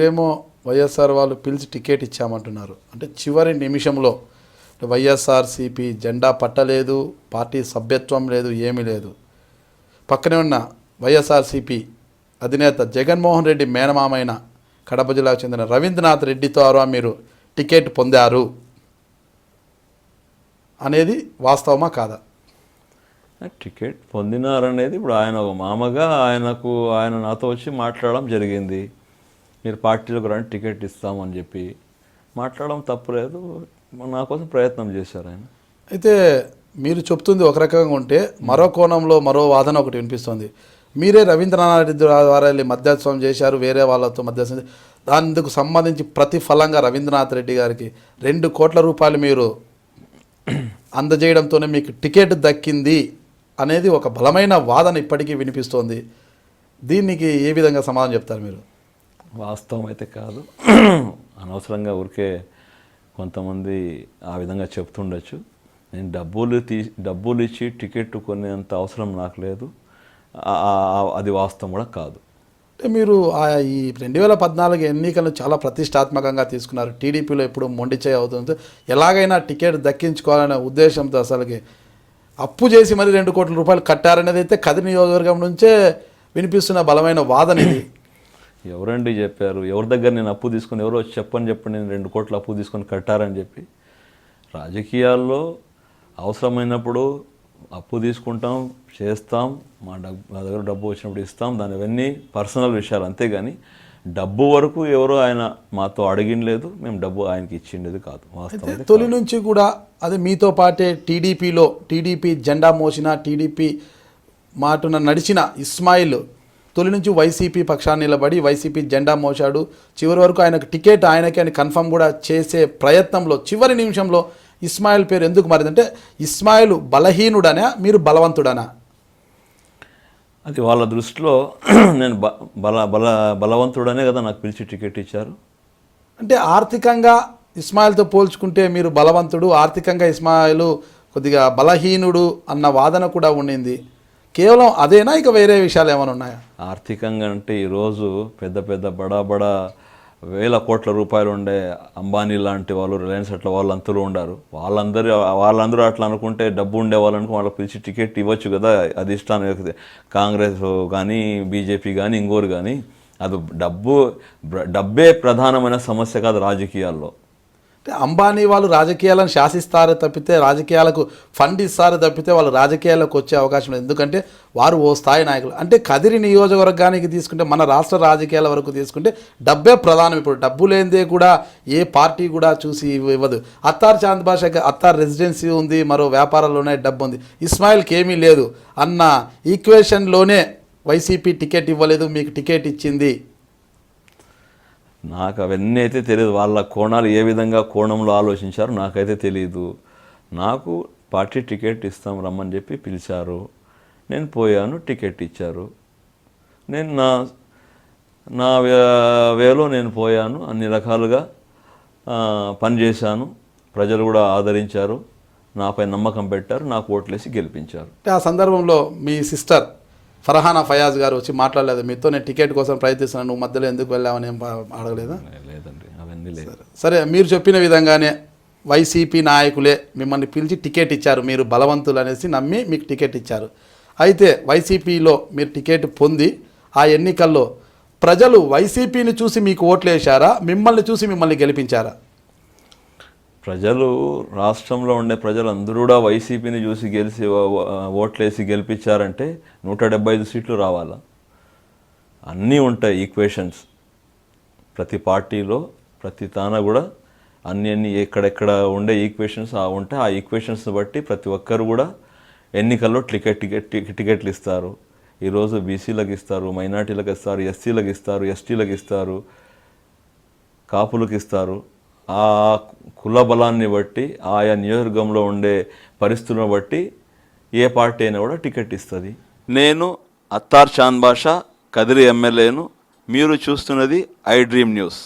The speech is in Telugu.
మీరేమో వైఎస్ఆర్ వాళ్ళు పిలిచి టికెట్ ఇచ్చామంటున్నారు. అంటే చివరి నిమిషంలో వైఎస్ఆర్సీపీ జెండా పట్టలేదు, పార్టీ సభ్యత్వం లేదు, ఏమీ లేదు. పక్కనే ఉన్న వైఎస్ఆర్సీపీ అధినేత జగన్మోహన్ రెడ్డి మేనమామైన కడప జిల్లాకు చెందిన రవీంద్రనాథ్ రెడ్డి ద్వారా మీరు టికెట్ పొందారు అనేది వాస్తవమా కాదా? టికెట్ పొందినారనేది ఇప్పుడు ఆయన ఒక మామగా ఆయన నాతో వచ్చి మాట్లాడడం జరిగింది. మీరు పార్టీలకు రండి టికెట్ ఇస్తామని చెప్పి మాట్లాడడం తప్పులేదు. నా కోసం ప్రయత్నం చేశారు ఆయన. అయితే మీరు చెప్తుంది ఒక రకంగా ఉంటే మరో కోణంలో మరో వాదన ఒకటి వినిపిస్తుంది. మీరే రవీంద్రనాథ్ రెడ్డి ద్వారా వెళ్ళి మధ్యస్థం చేశారు, వేరే వాళ్ళతో మధ్యస్థం. దానికి సంబంధించి ప్రతిఫలంగా రవీంద్రనాథ్ రెడ్డి గారికి 2 కోట్ల రూపాయలు మీరు అందజేయడంతోనే మీకు టికెట్ దక్కింది అనేది ఒక బలమైన వాదన ఇప్పటికీ వినిపిస్తోంది. దీనికి ఏ విధంగా సమాధానం చెప్తారు మీరు? వాస్తవం అయితే కాదు, అనవసరంగా ఊరికే కొంతమంది ఆ విధంగా చెప్తుండొచ్చు. నేను డబ్బులు ఇచ్చి టికెట్ కొనేంత అవసరం నాకు లేదు, అది వాస్తవం కూడా కాదు. అంటే మీరు ఈ 2014 ఎన్నికలను చాలా ప్రతిష్టాత్మకంగా తీసుకున్నారు. టీడీపీలో ఎప్పుడు మొండిచేయి అవుతుంది, ఎలాగైనా టికెట్ దక్కించుకోవాలనే ఉద్దేశంతో అసలుకి అప్పు చేసి మరి 2 కోట్ల రూపాయలు కట్టారనేది అయితే కదిరి నియోజకవర్గం నుంచే వినిపిస్తున్న బలమైన వాదన ఇది. ఎవరండి చెప్పారు? ఎవరి దగ్గర నేను అప్పు తీసుకుని, ఎవరో చెప్పండి నేను 2 కోట్ల అప్పు తీసుకొని కట్టారని చెప్పి. రాజకీయాల్లో అవసరమైనప్పుడు అప్పు తీసుకుంటాం, చేస్తాం, మా దగ్గర డబ్బు వచ్చినప్పుడు ఇస్తాం, దాని అవన్నీ పర్సనల్ విషయాలు. అంతేగాని డబ్బు వరకు ఎవరో ఆయన మాతో అడిగినలేదు, మేము డబ్బు ఆయనకి ఇచ్చిండేది కాదు. వాస్తవం తొలి నుంచి కూడా అదే మీతో పాటే టీడీపీ జెండా మోసిన, టీడీపీ మాటున నడిచిన ఇస్మాయిల్ తొలి నుంచి వైసీపీ పక్షాన్ని నిలబడి వైసీపీ జెండా మోసాడు. చివరి వరకు ఆయనకు టికెట్ ఆయనకి అని కన్ఫర్మ్ కూడా చేసే ప్రయత్నంలో చివరి నిమిషంలో ఇస్మాయిల్ పేరు ఎందుకు మారిందంటే ఇస్మాయిల్ బలహీనుడనా మీరు బలవంతుడనా? అది వాళ్ళ దృష్టిలో నేను బలవంతుడనే కదా నాకు పిలిచి టికెట్ ఇచ్చారు. అంటే ఆర్థికంగా ఇస్మాయిల్తో పోల్చుకుంటే మీరు బలవంతుడు, ఆర్థికంగా ఇస్మాయిల్ కొద్దిగా బలహీనుడు అన్న వాదన కూడా ఉండింది. కేవలం అదేనా, ఇక వేరే విషయాలు ఏమైనా ఉన్నాయా? ఆర్థికంగా అంటే ఈరోజు పెద్ద బడా వేల కోట్ల రూపాయలు ఉండే అంబానీ లాంటి వాళ్ళు, రిలయన్స్ అట్లా వాళ్ళంతలో ఉండారు. వాళ్ళందరూ అట్లా అనుకుంటే డబ్బు ఉండే వాళ్ళనుకో వాళ్ళకి పిలిచి టికెట్ ఇవ్వచ్చు కదా. అది ఇష్టాన్ని కాంగ్రెస్ కానీ బీజేపీ కానీ ఇంకోరు కానీ, అది డబ్బే ప్రధానమైన సమస్య కాదు రాజకీయాల్లో. అంటే అంబానీ వాళ్ళు రాజకీయాలను శాసిస్తారు తప్పితే, రాజకీయాలకు ఫండ్ ఇస్తారు తప్పితే వాళ్ళు రాజకీయాలకు వచ్చే అవకాశం లేదు. ఎందుకంటే వారు ఓ స్థాయి నాయకులు. అంటే కదిరి నియోజకవర్గానికి తీసుకుంటే, మన రాష్ట్ర రాజకీయాల వరకు తీసుకుంటే డబ్బే ప్రధానం. ఇప్పుడు డబ్బు లేనిదే కూడా ఏ పార్టీ కూడా చూసి ఇవ్వదు. అత్తార్ చాంద్ బాషాకి అత్తార్ రెసిడెన్సీ ఉంది, మరో వ్యాపారాల్లోనే డబ్బు ఉంది, ఇస్మాయిల్కి ఏమీ లేదు అన్న ఈక్వేషన్లోనే వైసీపీ టికెట్ ఇవ్వలేదు, మీకు టికెట్ ఇచ్చింది. నాకు అవన్నీ అయితే తెలియదు, వాళ్ళ కోణాలు ఏ విధంగా కోణంలో ఆలోచించారు నాకైతే తెలియదు. నాకు పార్టీ టికెట్ ఇస్తాం రమ్మని చెప్పి పిలిచారు, నేను పోయాను, టికెట్ ఇచ్చారు. నేను నా వేలో నేను పోయాను, అన్ని రకాలుగా పనిచేశాను. ప్రజలు కూడా ఆదరించారు, నాపై నమ్మకం పెట్టారు, నాకు ఓట్లేసి గెలిపించారు. ఆ సందర్భంలో మీ సిస్టర్ ఫర్హానా ఫయాజ్ గారు వచ్చి మాట్లాడలేదు మీతో? నేను టికెట్ కోసం ప్రయత్నిస్తున్నాను, నువ్వు మధ్యలో ఎందుకు వెళ్ళావని ఏం అడగలేదా? లేదండి, అవన్నీ లేదు. సరే, మీరు చెప్పిన విధంగానే వైసీపీ నాయకులే మిమ్మల్ని పిలిచి టికెట్ ఇచ్చారు, మీరు బలవంతులు అనేసి నమ్మి మీకు టికెట్ ఇచ్చారు. అయితే వైసీపీలో మీరు టికెట్ పొంది ఆ ఎన్నికల్లో ప్రజలు వైసీపీని చూసి మీకు ఓట్లు వేశారా, మిమ్మల్ని చూసి మిమ్మల్ని గెలిపించారా? ప్రజలు, రాష్ట్రంలో ఉండే ప్రజలు అందరూ కూడా వైసీపీని చూసి ఓట్లేసి గెలిపించారంటే 175 సీట్లు రావాలా? అన్నీ ఉంటాయి ఈక్వేషన్స్ ప్రతి పార్టీలో, ప్రతి తాన కూడా అన్ని ఎక్కడెక్కడ ఉండే ఈక్వేషన్స్ ఉంటాయి. ఆ ఈక్వేషన్స్ బట్టి ప్రతి ఒక్కరు కూడా ఎన్నికల్లో టికెట్లు ఇస్తారు. ఈరోజు బీసీలకు ఇస్తారు, మైనార్టీలకు ఇస్తారు, ఎస్సీలకు ఇస్తారు, ఎస్టీలకు ఇస్తారు, కాపులకు ఇస్తారు. ఆ కుల బలాన్ని బట్టి, ఆయా నియోజకవర్గంలో ఉండే పరిస్థితులను బట్టి ఏ పార్టీ అయినా కూడా టికెట్ ఇస్తుంది. నేను అత్తార్ చాంద్ బాషా, కదిరి ఎమ్మెల్యేను. మీరు చూస్తున్నది ఐ డ్రీమ్ న్యూస్.